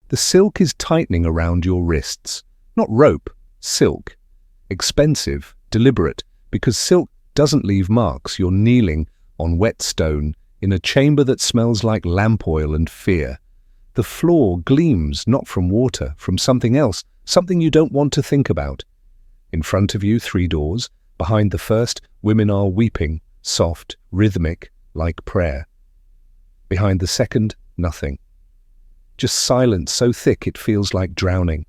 The silk is tightening around your wrists. Not rope, silk. Expensive, deliberate, because silk doesn't leave marks. You're kneeling on wet stone in a chamber that smells like lamp oil and fear. The floor gleams not from water, from something else, something you don't want to think about. In front of you, 3 doors. Behind the first, women are weeping, soft, rhythmic, like prayer. Behind the second, nothing. Just silence so thick it feels like drowning.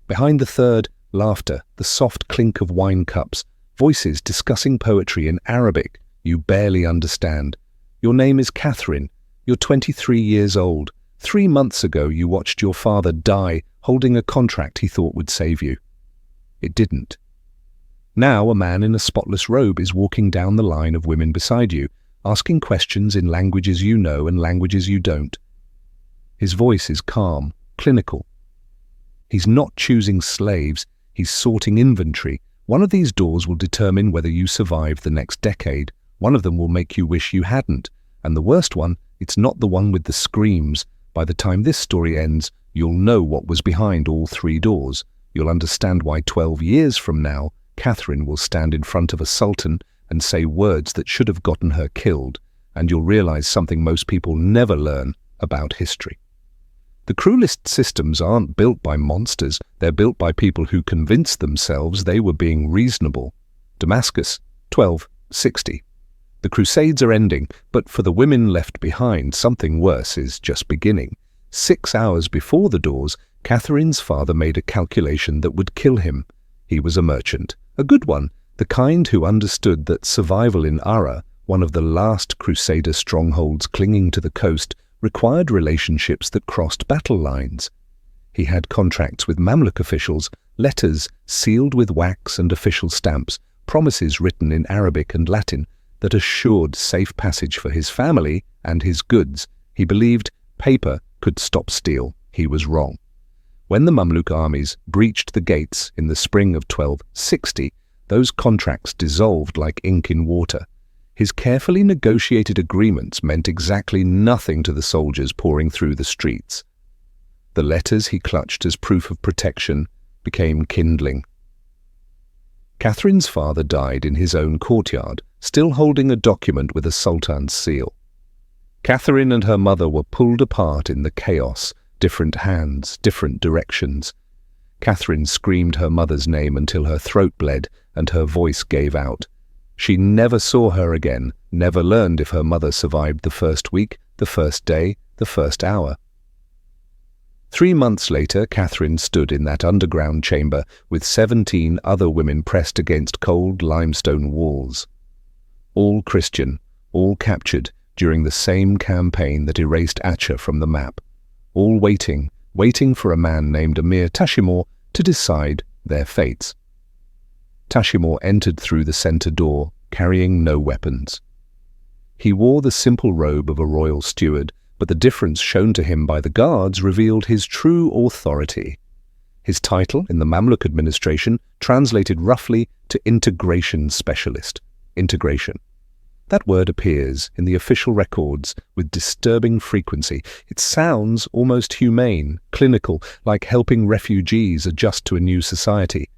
Behind the third, laughter, the soft clink of wine cups, voices discussing poetry in Arabic you barely understand. Your name is Catherine. You're 23 years old. 3 months ago you watched your father die holding a contract he thought would save you. It didn't. Now a man in a spotless robe is walking down the line of women beside you, asking questions in languages you know and languages you don't. His voice is calm, clinical. He's not choosing slaves, he's sorting inventory. One of these doors will determine whether you survive the next decade. One of them will make you wish you hadn't. And the worst one, it's not the one with the screams. By the time this story ends, you'll know what was behind all 3 doors. You'll understand why 12 years from now, Catherine will stand in front of a sultan and say words that should have gotten her killed. And you'll realize something most people never learn about history. The cruelest systems aren't built by monsters, they're built by people who convinced themselves they were being reasonable. Damascus, 1260. The Crusades are ending, but for the women left behind, something worse is just beginning. 6 hours before the doors, Catherine's father made a calculation that would kill him. He was a merchant, a good one, the kind who understood that survival in Ara, one of the last Crusader strongholds clinging to the coast, required relationships that crossed battle lines. He had contracts with Mamluk officials, letters sealed with wax and official stamps, promises written in Arabic and Latin that assured safe passage for his family and his goods. He believed paper could stop steel. He was wrong. When the Mamluk armies breached the gates in the spring of 1260, those contracts dissolved like ink in water. His carefully negotiated agreements meant exactly nothing to the soldiers pouring through the streets. The letters he clutched as proof of protection became kindling. Catherine's father died in his own courtyard, still holding a document with a sultan's seal. Catherine and her mother were pulled apart in the chaos, different hands, different directions. Catherine screamed her mother's name until her throat bled and her voice gave out. She never saw her again, never learned if her mother survived the first week, the first day, the first hour. 3 months later, Catherine stood in that underground chamber with 17 other women pressed against cold limestone walls. All Christian, all captured during the same campaign that erased Acre from the map. All waiting for a man named Emir Tashimor to decide their fates. Tashimor entered through the center door, carrying no weapons. He wore the simple robe of a royal steward, but the difference shown to him by the guards revealed his true authority. His title in the Mamluk administration translated roughly to integration specialist. Integration. That word appears in the official records with disturbing frequency. It sounds almost humane, clinical, like helping refugees adjust to a new society.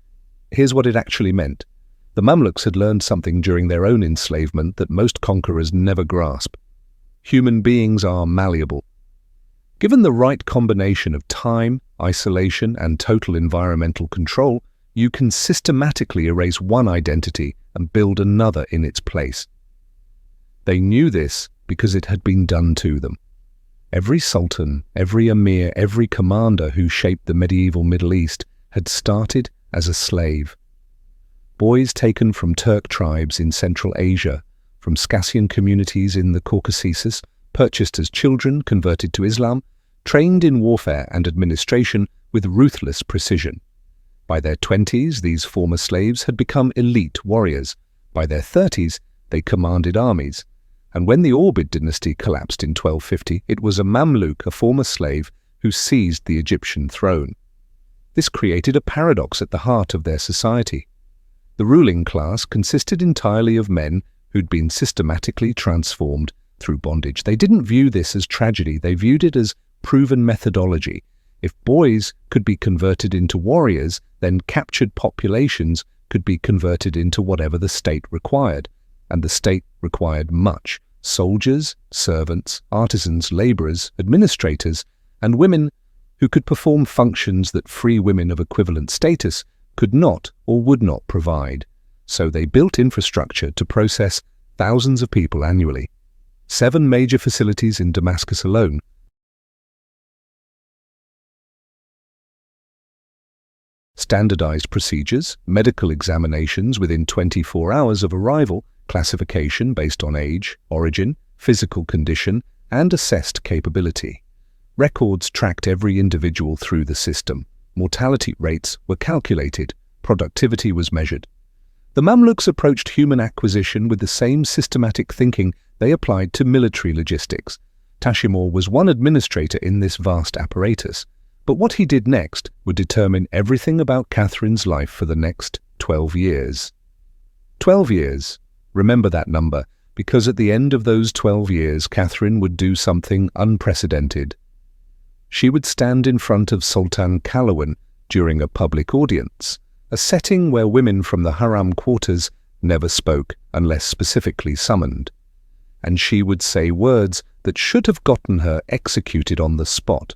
Here's what it actually meant. The Mamluks had learned something during their own enslavement that most conquerors never grasp. Human beings are malleable. Given the right combination of time, isolation, and total environmental control, you can systematically erase one identity and build another in its place. They knew this because it had been done to them. Every sultan, every emir, every commander who shaped the medieval Middle East had started as a slave. Boys taken from Turk tribes in Central Asia, from Scassian communities in the Caucasus, purchased as children, converted to Islam, trained in warfare and administration with ruthless precision. By their 20s, these former slaves had become elite warriors. By their 30s, they commanded armies. And when the Orbid dynasty collapsed in 1250, it was a Mamluk, a former slave, who seized the Egyptian throne. This created a paradox at the heart of their society. The ruling class consisted entirely of men who'd been systematically transformed through bondage. They didn't view this as tragedy, they viewed it as proven methodology. If boys could be converted into warriors, then captured populations could be converted into whatever the state required. And the state required much: soldiers, servants, artisans, laborers, administrators, and women who could perform functions that free women of equivalent status could not or would not provide. So they built infrastructure to process thousands of people annually. 7 major facilities in Damascus alone. Standardized procedures, medical examinations within 24 hours of arrival, classification based on age, origin, physical condition, and assessed capability. Records tracked every individual through the system. Mortality rates were calculated. Productivity was measured. The Mamluks approached human acquisition with the same systematic thinking they applied to military logistics. Tashimur was one administrator in this vast apparatus, but what he did next would determine everything about Catherine's life for the next 12 years. 12 years. Remember that number, because at the end of those 12 years, Catherine would do something unprecedented. She would stand in front of Sultan Kalawan during a public audience, a setting where women from the haram quarters never spoke unless specifically summoned. And she would say words that should have gotten her executed on the spot,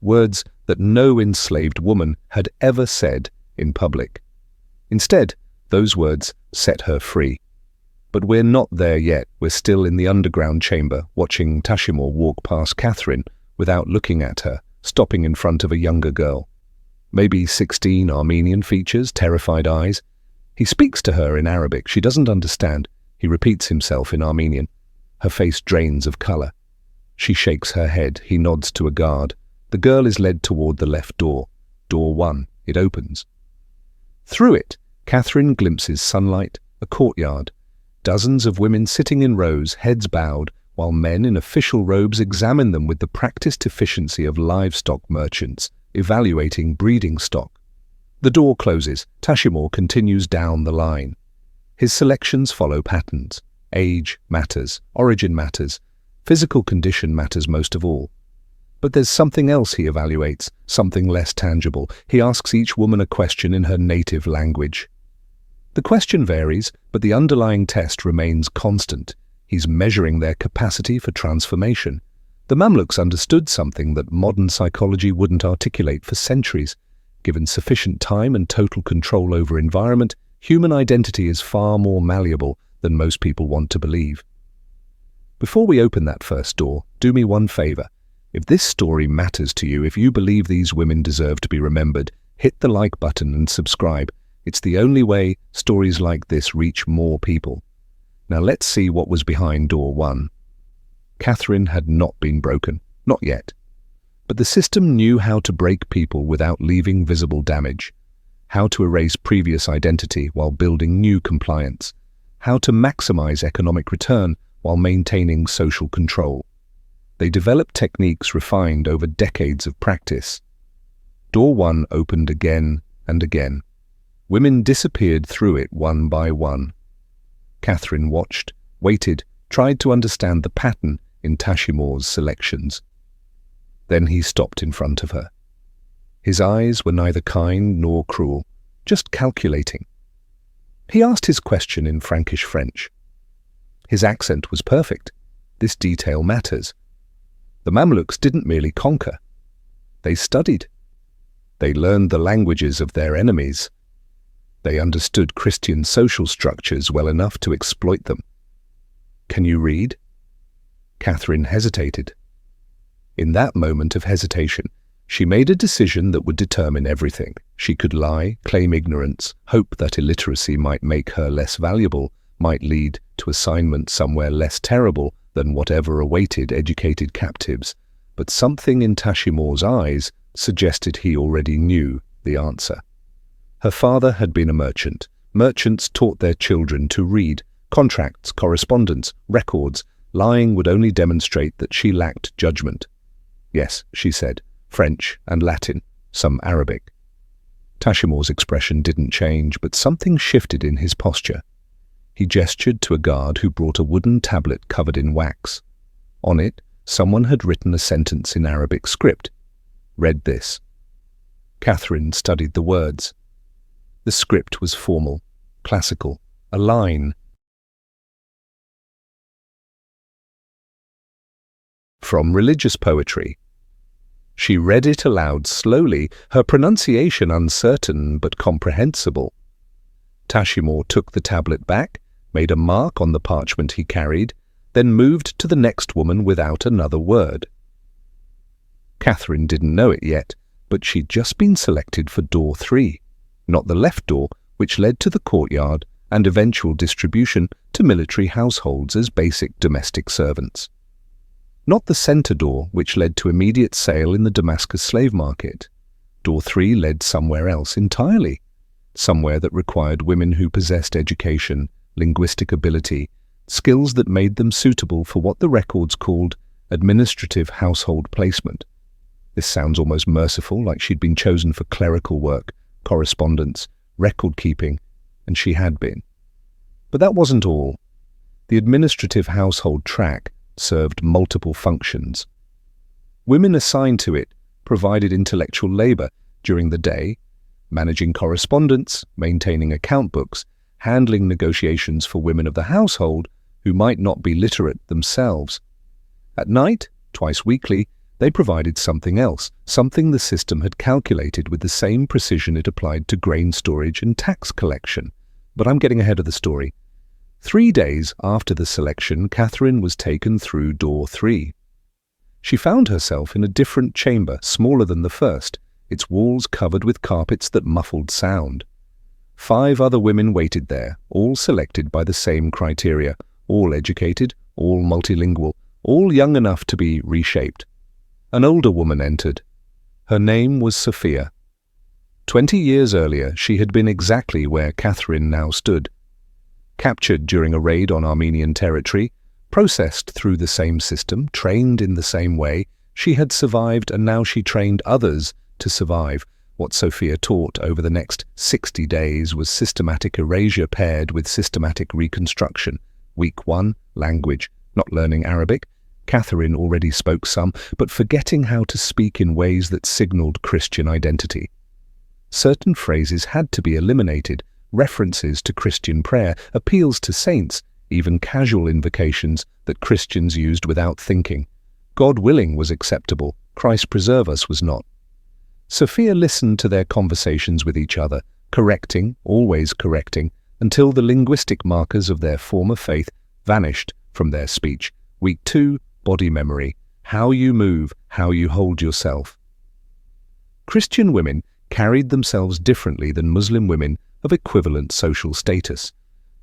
words that no enslaved woman had ever said in public. Instead, those words set her free. But we're not there yet. We're still in the underground chamber, watching Tashimur walk past Catherine without looking at her, stopping in front of a younger girl. Maybe 16, Armenian features, terrified eyes. He speaks to her in Arabic. She doesn't understand. He repeats himself in Armenian. Her face drains of color. She shakes her head. He nods to a guard. The girl is led toward the left door. Door 1. It opens. Through it, Catherine glimpses sunlight, a courtyard, dozens of women sitting in rows, heads bowed, while men in official robes examine them with the practiced efficiency of livestock merchants, evaluating breeding stock. The door closes. Tashimur continues down the line. His selections follow patterns. Age matters, origin matters, physical condition matters most of all. But there's something else he evaluates, something less tangible. He asks each woman a question in her native language. The question varies, but the underlying test remains constant. He's measuring their capacity for transformation. The Mamluks understood something that modern psychology wouldn't articulate for centuries. Given sufficient time and total control over environment, human identity is far more malleable than most people want to believe. Before we open that first door, do me one favor. If this story matters to you, if you believe these women deserve to be remembered, hit the like button and subscribe. It's the only way stories like this reach more people. Now let's see what was behind door 1. Catherine had not been broken, not yet. But the system knew how to break people without leaving visible damage, how to erase previous identity while building new compliance, how to maximize economic return while maintaining social control. They developed techniques refined over decades of practice. Door 1 opened again and again. Women disappeared through it one by one. Catherine watched, waited, tried to understand the pattern in Tashimur's selections. Then he stopped in front of her. His eyes were neither kind nor cruel, just calculating. He asked his question in Frankish French. His accent was perfect. This detail matters. The Mamluks didn't merely conquer. They studied. They learned the languages of their enemies. They understood Christian social structures well enough to exploit them. Can you read? Catherine hesitated. In that moment of hesitation, she made a decision that would determine everything. She could lie, claim ignorance, hope that illiteracy might make her less valuable, might lead to assignment somewhere less terrible than whatever awaited educated captives. But something in Tashimur's eyes suggested he already knew the answer. Her father had been a merchant. Merchants taught their children to read. Contracts, correspondence, records. Lying would only demonstrate that she lacked judgment. Yes, she said, French and Latin, some Arabic. Tashimur's expression didn't change, but something shifted in his posture. He gestured to a guard who brought a wooden tablet covered in wax. On it, someone had written a sentence in Arabic script. read this. Catherine studied the words. The script was formal, classical, a line from religious poetry. She read it aloud slowly, her pronunciation uncertain but comprehensible. Tashimor took the tablet back, made a mark on the parchment he carried, then moved to the next woman without another word. Catherine didn't know it yet, but she'd just been selected for door 3, not the left door, which led to the courtyard and eventual distribution to military households as basic domestic servants. Not the center door, which led to immediate sale in the Damascus slave market. Door 3 led somewhere else entirely, somewhere that required women who possessed education, linguistic ability, skills that made them suitable for what the records called administrative household placement. This sounds almost merciful, like she'd been chosen for clerical work, correspondence, record-keeping, and she had been. But that wasn't all. The administrative household track served multiple functions. Women assigned to it provided intellectual labor during the day, managing correspondence, maintaining account books, handling negotiations for women of the household who might not be literate themselves. At night, twice weekly, they provided something else, something the system had calculated with the same precision it applied to grain storage and tax collection. But I'm getting ahead of the story. 3 days after the selection, Catherine was taken through door 3. She found herself in a different chamber, smaller than the first, its walls covered with carpets that muffled sound. 5 other women waited there, all selected by the same criteria, all educated, all multilingual, all young enough to be reshaped. An older woman entered. Her name was Sophia. 20 years earlier, she had been exactly where Catherine now stood. Captured during a raid on Armenian territory, processed through the same system, trained in the same way, she had survived, and now she trained others to survive. What Sophia taught over the next 60 days was systematic erasure paired with systematic reconstruction. Week 1, language, not learning Arabic. Catherine already spoke some, but forgetting how to speak in ways that signaled Christian identity. Certain phrases had to be eliminated, references to Christian prayer, appeals to saints, even casual invocations that Christians used without thinking. God willing was acceptable, Christ preserve us was not. Sophia listened to their conversations with each other, correcting, always correcting, until the linguistic markers of their former faith vanished from their speech. Week 2, body memory, how you move, how you hold yourself. Christian women carried themselves differently than Muslim women of equivalent social status.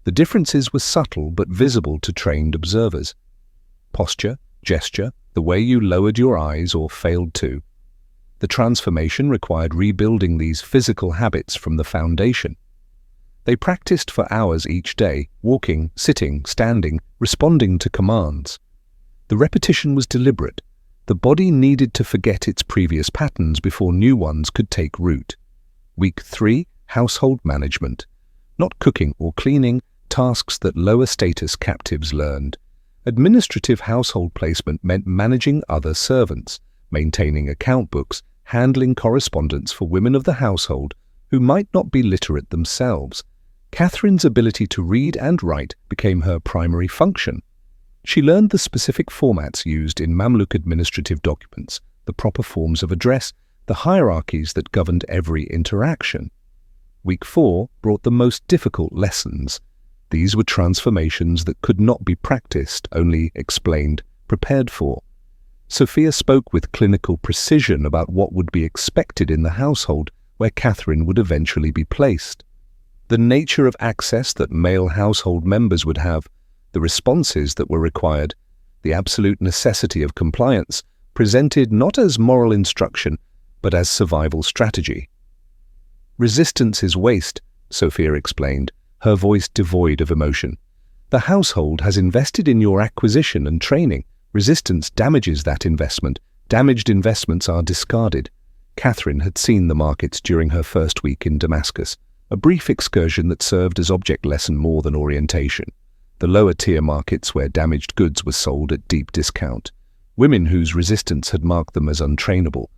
The differences were subtle but visible to trained observers. Posture, gesture, the way you lowered your eyes or failed to. The transformation required rebuilding these physical habits from the foundation. They practiced for hours each day, walking, sitting, standing, responding to commands. The repetition was deliberate. The body needed to forget its previous patterns before new ones could take root. Week 3, household management. Not cooking or cleaning, tasks that lower status captives learned. Administrative household placement meant managing other servants, maintaining account books, handling correspondence for women of the household who might not be literate themselves. Catherine's ability to read and write became her primary function. She learned the specific formats used in Mamluk administrative documents, the proper forms of address, the hierarchies that governed every interaction. Week 4 brought the most difficult lessons. These were transformations that could not be practiced, only explained, prepared for. Sophia spoke with clinical precision about what would be expected in the household where Catherine would eventually be placed. The nature of access that male household members would have, the responses that were required, the absolute necessity of compliance, presented not as moral instruction, but as survival strategy. Resistance is waste, Sophia explained, her voice devoid of emotion. The household has invested in your acquisition and training. Resistance damages that investment. Damaged investments are discarded. Catherine had seen the markets during her first week in Damascus, a brief excursion that served as object lesson more than orientation. The lower-tier markets where damaged goods were sold at deep discount. Women whose resistance had marked them as untrainable.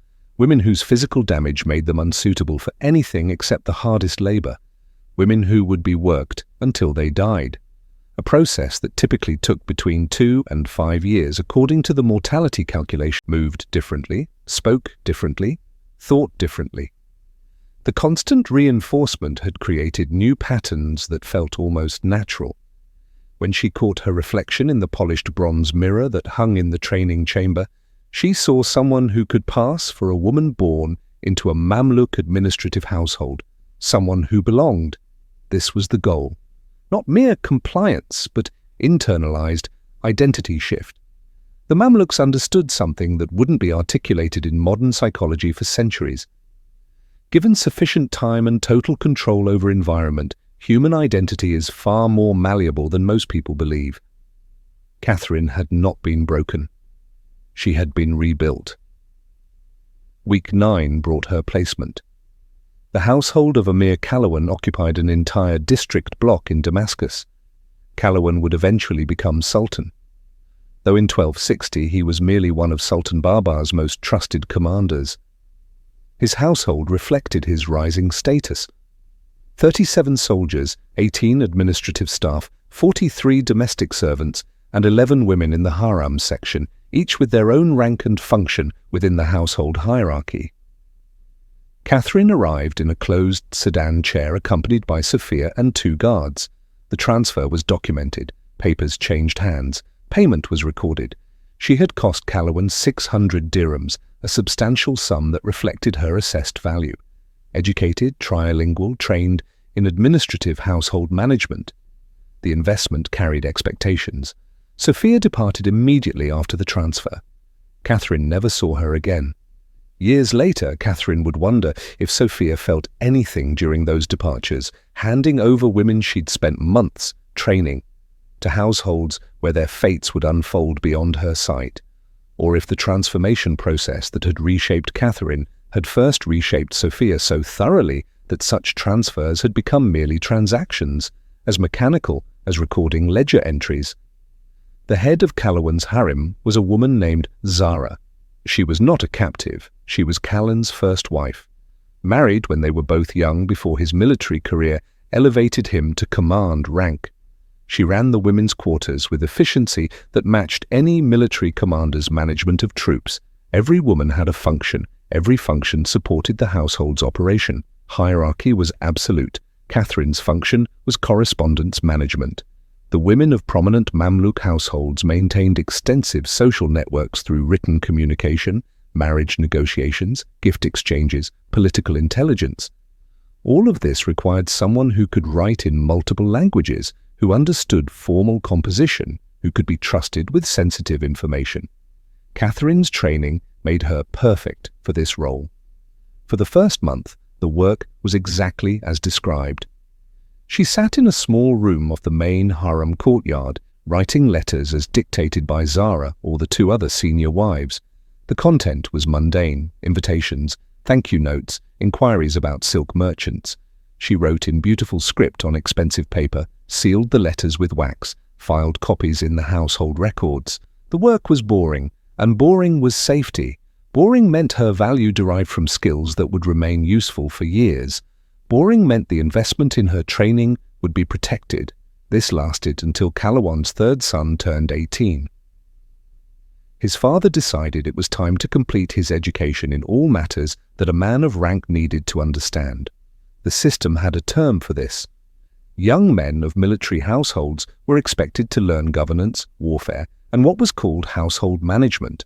women whose physical damage made them unsuitable for anything except the hardest labor, women who would be worked until they died, a process that typically took between 2 and 5 years according to the mortality calculation, moved differently, spoke differently, thought differently. The constant reinforcement had created new patterns that felt almost natural. When she caught her reflection in the polished bronze mirror that hung in the training chamber, she saw someone who could pass for a woman born into a Mamluk administrative household, someone who belonged. This was the goal. Not mere compliance, but internalized identity shift. The Mamluks understood something that wouldn't be articulated in modern psychology for centuries. Given sufficient time and total control over environment, human identity is far more malleable than most people believe. Catherine had not been broken. She had been rebuilt. Week 9 brought her placement. The household of Emir Calawan occupied an entire district block in Damascus. Calawan would eventually become Sultan. Though in 1260 he was merely one of Sultan Babar's most trusted commanders. His household reflected his rising status. 37 soldiers, 18 administrative staff, 43 domestic servants, and 11 women in the harem section, each with their own rank and function within the household hierarchy. Catherine arrived in a closed sedan chair accompanied by Sophia and 2 guards. The transfer was documented, papers changed hands, payment was recorded. She had cost Calawan 600 dirhams, a substantial sum that reflected her assessed value. Educated, trilingual, trained in administrative household management. The investment carried expectations. Sophia departed immediately after the transfer. Catherine never saw her again. Years later, Catherine would wonder if Sophia felt anything during those departures, handing over women she'd spent months training to households where their fates would unfold beyond her sight, or if the transformation process that had reshaped Catherine had first reshaped Sophia so thoroughly that such transfers had become merely transactions, as mechanical as recording ledger entries. The head of Calawan's harem was a woman named Zara. She was not a captive, she was Calawan's first wife. Married when they were both young before his military career elevated him to command rank. She ran the women's quarters with efficiency that matched any military commander's management of troops. Every woman had a function, every function supported the household's operation. Hierarchy was absolute. Catherine's function was correspondence management. The women of prominent Mamluk households maintained extensive social networks through written communication, marriage negotiations, gift exchanges, political intelligence. All of this required someone who could write in multiple languages, who understood formal composition, who could be trusted with sensitive information. Catherine's training made her perfect for this role. For the first month, the work was exactly as described. She sat in a small room off the main harem courtyard, writing letters as dictated by Zara or the 2 other senior wives. The content was mundane: invitations, thank you notes, inquiries about silk merchants. She wrote in beautiful script on expensive paper, sealed the letters with wax, filed copies in the household records. The work was boring, and boring was safety. Boring meant her value derived from skills that would remain useful for years. Boring meant the investment in her training would be protected. This lasted until Calawan's 3rd son turned 18. His father decided it was time to complete his education in all matters that a man of rank needed to understand. The system had a term for this. Young men of military households were expected to learn governance, warfare, and what was called household management.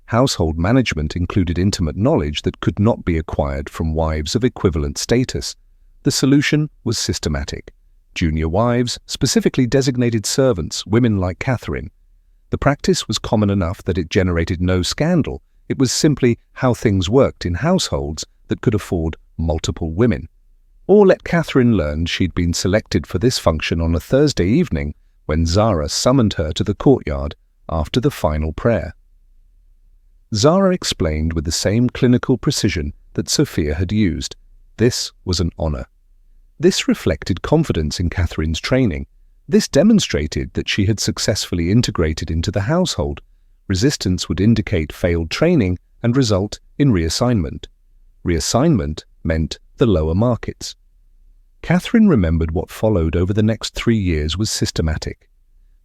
Household management included intimate knowledge that could not be acquired from wives of equivalent status. The solution was systematic. Junior wives, specifically designated servants, women like Catherine. The practice was common enough that it generated no scandal. It was simply how things worked in households that could afford multiple women. Or let Catherine learn she'd been selected for this function on a Thursday evening when Zara summoned her to the courtyard after the final prayer. Zara explained with the same clinical precision that Sophia had used. This was an honor. This reflected confidence in Catherine's training. This demonstrated that she had successfully integrated into the household. Resistance would indicate failed training, and result in reassignment. Reassignment meant the lower markets. Catherine remembered what followed over the next 3 years was systematic.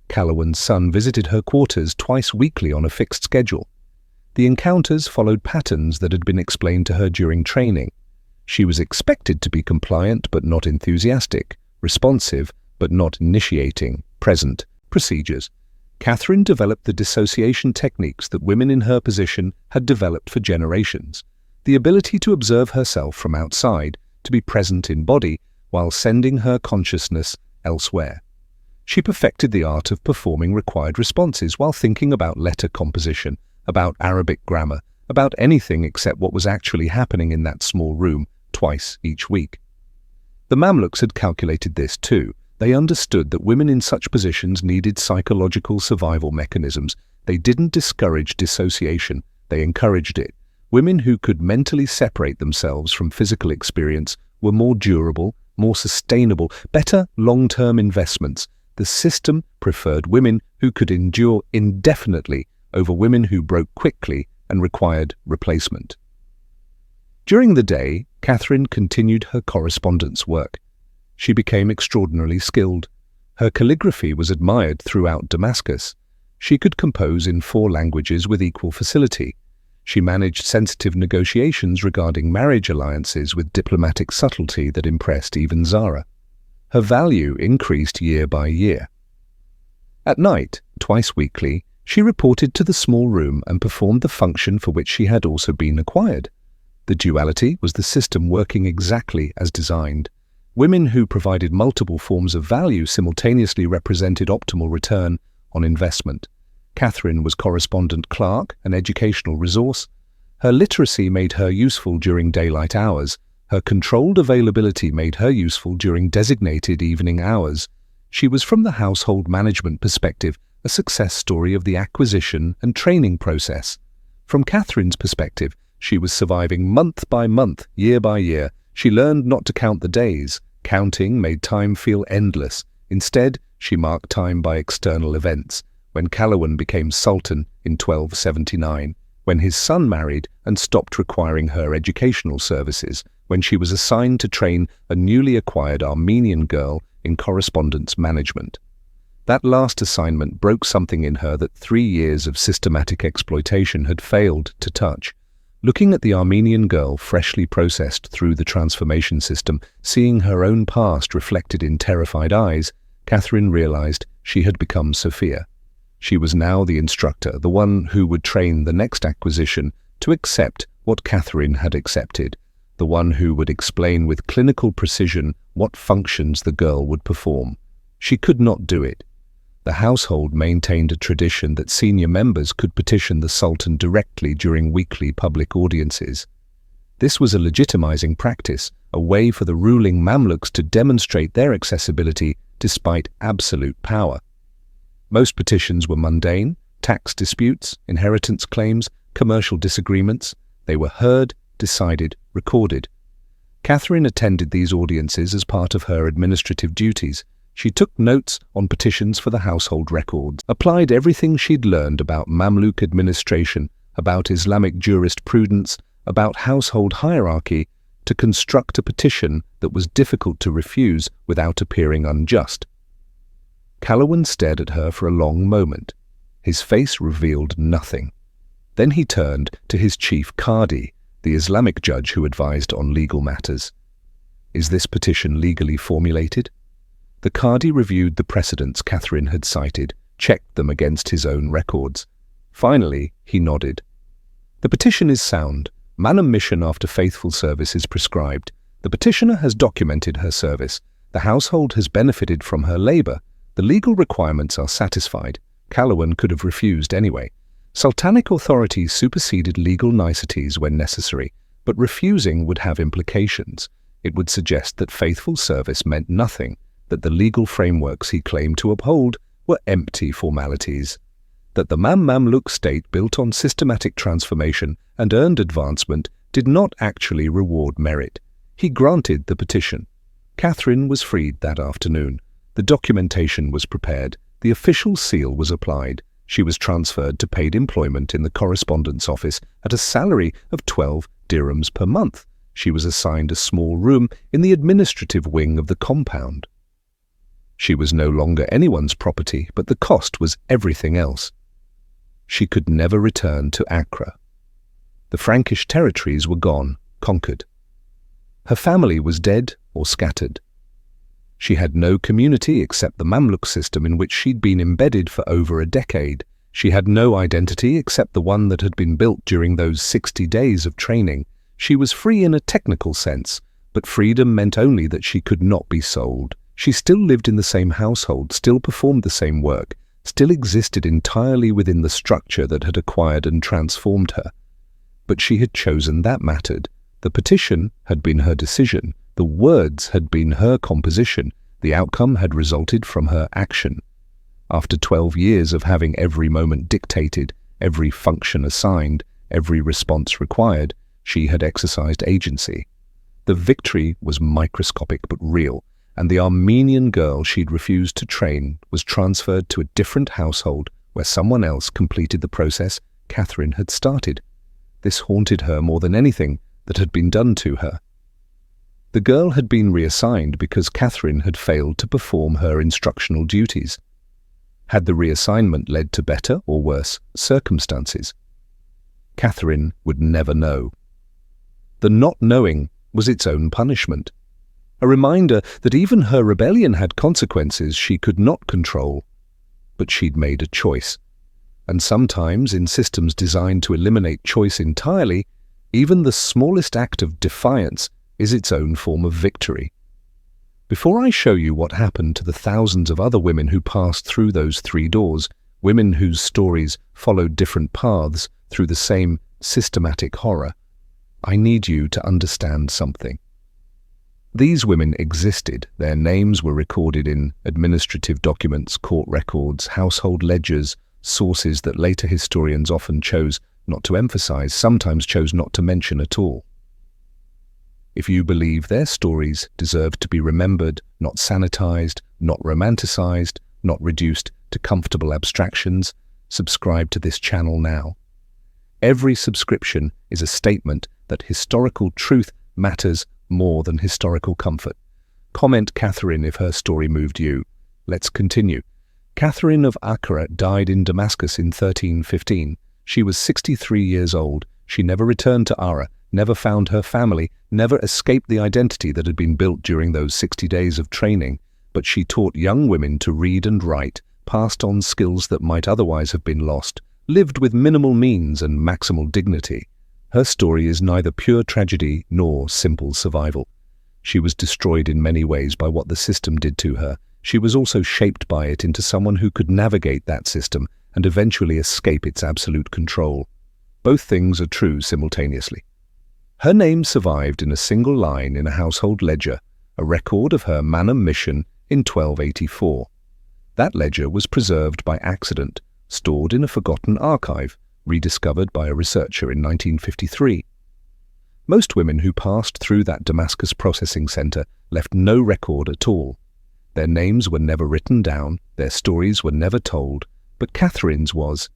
Calawan's son visited her quarters twice weekly on a fixed schedule. The encounters followed patterns that had been explained to her during training. She was expected to be compliant but not enthusiastic, responsive but not initiating, present, procedures. Catherine developed the dissociation techniques that women in her position had developed for generations. The ability to observe herself from outside, to be present in body, while sending her consciousness elsewhere. She perfected the art of performing required responses while thinking about letter composition, about Arabic grammar, about anything except what was actually happening in that small room twice each week. The Mamluks had calculated this too. They understood that women in such positions needed psychological survival mechanisms. They didn't discourage dissociation, they encouraged it. Women who could mentally separate themselves from physical experience were more durable, more sustainable, better long-term investments. The system preferred women who could endure indefinitely over women who broke quickly and required replacement. During the day, Catherine continued her correspondence work. She became extraordinarily skilled. Her calligraphy was admired throughout Damascus. She could compose in 4 languages with equal facility. She managed sensitive negotiations regarding marriage alliances with diplomatic subtlety that impressed even Zara. Her value increased year by year. At night, twice weekly, she reported to the small room and performed the function for which she had also been acquired. The duality was the system working exactly as designed. Women who provided multiple forms of value simultaneously represented optimal return on investment. Catherine was correspondent clerk, an educational resource. Her literacy made her useful during daylight hours. Her controlled availability made her useful during designated evening hours. She was, from the household management perspective, a success story of the acquisition and training process. From Catherine's perspective, she was surviving month by month, year by year. She learned not to count the days. Counting made time feel endless. Instead, she marked time by external events. When Calawan became Sultan in 1279, when his son married and stopped requiring her educational services, when she was assigned to train a newly acquired Armenian girl in correspondence management. That last assignment broke something in her that 3 years of systematic exploitation had failed to touch. Looking at the Armenian girl freshly processed through the transformation system, seeing her own past reflected in terrified eyes, Catherine realized she had become Sophia. She was now the instructor, the one who would train the next acquisition to accept what Catherine had accepted, the one who would explain with clinical precision what functions the girl would perform. She could not do it. The household maintained a tradition that senior members could petition the Sultan directly during weekly public audiences. This was a legitimizing practice, a way for the ruling Mamluks to demonstrate their accessibility despite absolute power. Most petitions were mundane: tax disputes, inheritance claims, commercial disagreements. They were heard, decided, recorded. Catherine attended these audiences as part of her administrative duties. She took notes on petitions for the household records, applied everything she'd learned about Mamluk administration, about Islamic jurisprudence, about household hierarchy, to construct a petition that was difficult to refuse without appearing unjust. Calawan stared at her for a long moment. His face revealed nothing. Then he turned to his chief Qadi, the Islamic judge who advised on legal matters. "Is this petition legally formulated?" The Qadi reviewed the precedents Catherine had cited, checked them against his own records. Finally, he nodded. "The petition is sound. Manumission after faithful service is prescribed. The petitioner has documented her service. The household has benefited from her labor. The legal requirements are satisfied. Calawan could have refused anyway. Sultanic authority superseded legal niceties when necessary, but refusing would have implications. It would suggest that faithful service meant nothing, that the legal frameworks he claimed to uphold were empty formalities, that the Mamluk state built on systematic transformation and earned advancement did not actually reward merit. He granted the petition. Catherine was freed that afternoon. The documentation was prepared. The official seal was applied. She was transferred to paid employment in the correspondence office at a salary of 12 dirhams per month. She was assigned a small room in the administrative wing of the compound. She was no longer anyone's property, but the cost was everything else. She could never return to Accra. The Frankish territories were gone, conquered. Her family was dead or scattered. She had no community except the Mamluk system in which she'd been embedded for over a decade. She had no identity except the one that had been built during those 60 days of training. She was free in a technical sense, but freedom meant only that she could not be sold. She still lived in the same household, still performed the same work, still existed entirely within the structure that had acquired and transformed her. But she had chosen that mattered. The petition had been her decision. The words had been her composition. The outcome had resulted from her action. After 12 years of having every moment dictated, every function assigned, every response required, she had exercised agency. The victory was microscopic but real, and the Armenian girl she'd refused to train was transferred to a different household where someone else completed the process Catherine had started. This haunted her more than anything that had been done to her. The girl had been reassigned because Catherine had failed to perform her instructional duties. Had the reassignment led to better or worse circumstances? Catherine would never know. The not knowing was its own punishment, a reminder that even her rebellion had consequences she could not control. But she'd made a choice. And sometimes, in systems designed to eliminate choice entirely, even the smallest act of defiance is its own form of victory. Before I show you what happened to the thousands of other women who passed through those 3 doors, women whose stories followed different paths through the same systematic horror, I need you to understand something. These women existed. Their names were recorded in administrative documents, court records, household ledgers, sources that later historians often chose not to emphasize, sometimes chose not to mention at all. If you believe their stories deserve to be remembered, not sanitized, not romanticized, not reduced to comfortable abstractions, subscribe to this channel now. Every subscription is a statement that historical truth matters more than historical comfort. Comment Catherine if her story moved you. Let's continue. Catherine of Accra died in Damascus in 1315. She was 63 years old. She never returned to Ara, never found her family, never escaped the identity that had been built during those 60 days of training, but she taught young women to read and write, passed on skills that might otherwise have been lost, lived with minimal means and maximal dignity. Her story is neither pure tragedy nor simple survival. She was destroyed in many ways by what the system did to her. She was also shaped by it into someone who could navigate that system and eventually escape its absolute control. Both things are true simultaneously. Her name survived in a single line in a household ledger, a record of her manumission in 1284. That ledger was preserved by accident, stored in a forgotten archive, rediscovered by a researcher in 1953. Most women who passed through that Damascus processing center left no record at all. Their names were never written down, their stories were never told, but Catherine's was.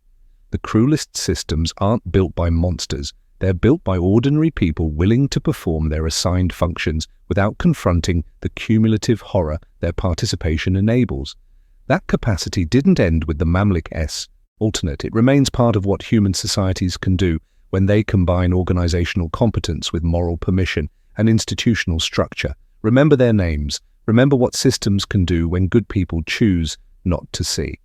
The cruelest systems aren't built by monsters, they're built by ordinary people willing to perform their assigned functions without confronting the cumulative horror their participation enables. That capacity didn't end with the Mamluk Sultanate. It remains part of what human societies can do when they combine organizational competence with moral permission and institutional structure. Remember their names. Remember what systems can do when good people choose not to see.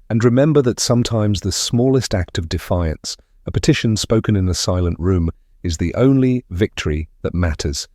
And remember that sometimes the smallest act of defiance, a petition spoken in a silent room, is the only victory that matters.